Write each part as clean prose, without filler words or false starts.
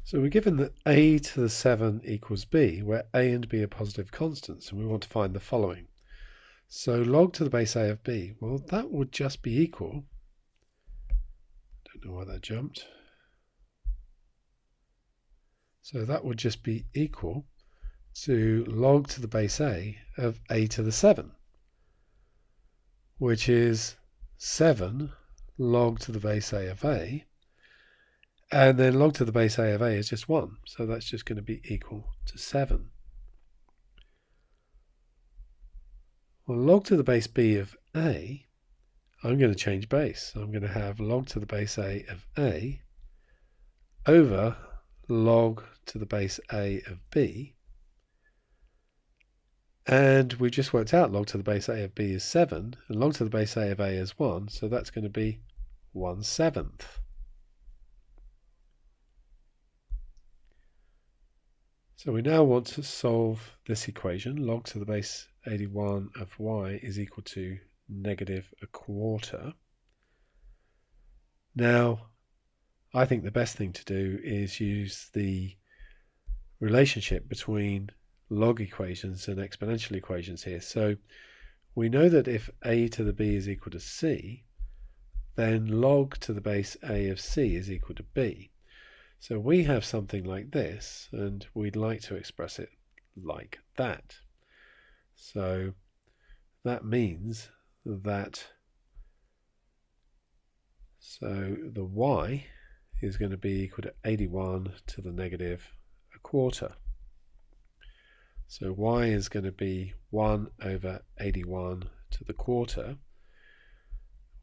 So we're given that a to the 7 equals b, where a and b are positive constants, and we want to find the following. So log to the base a of b, well, that would just be equal, don't know why that jumped, so that would just be equal to log to the base a of a to the 7, which is 7 log to the base a of a, and then log to the base a of a is just 1, so that's just going to be equal to 7. Well, log to the base b of a, I'm going to change base. I'm going to have log to the base a of a over log to the base a of b. And we just worked out log to the base a of b is 7, and log to the base a of a is 1, so that's going to be 1/7. So we now want to solve this equation. Log to the base 81 of y is equal to -1/4. Now, I think the best thing to do is use the relationship between log equations and exponential equations here. So we know that if a to the b is equal to c, then log to the base a of c is equal to b. So we have something like this, and we'd like to express it like that. So that means that the y is going to be equal to 81 to the -1/4. So y is going to be 1 over 81 to the quarter,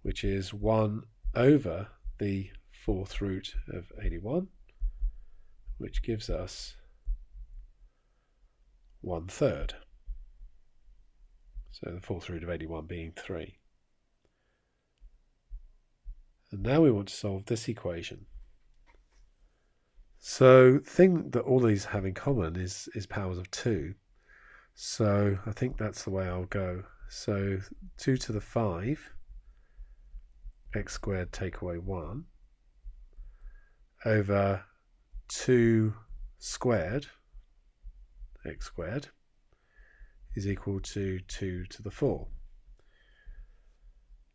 which is 1 over the 4th root of 81, which gives us 1/3. So the 4th root of 81 being 3. And now we want to solve this equation. So the thing that all these have in common is powers of 2. So I think that's the way I'll go. So 2 to the 5, x squared take away 1, over 2 squared, x squared, is equal to 2 to the 4.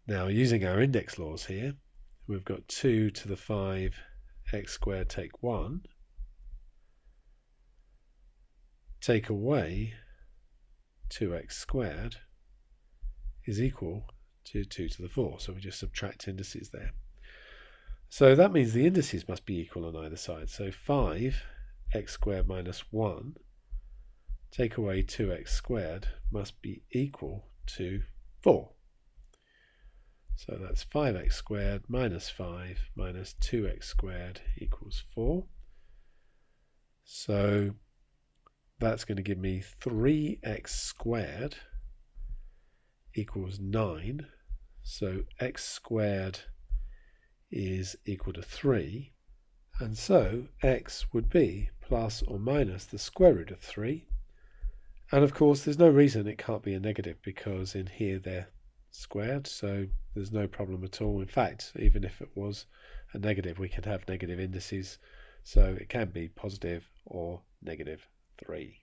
Now, using our index laws here, we've got 2 to the 5 x squared take 1, take away 2x squared is equal to 2 to the 4. So we just subtract indices there. So that means the indices must be equal on either side. So 5x squared minus 1 take away 2x squared must be equal to 4. So that's 5x squared minus 5 minus 2x squared equals 4. So that's going to give me 3x squared equals 9. So x squared is equal to 3. And so x would be plus or minus the square root of 3. And of course, there's no reason it can't be a negative, because in here they're squared, so there's no problem at all. In fact, even if it was a negative, we can have negative indices, so it can be positive or -3.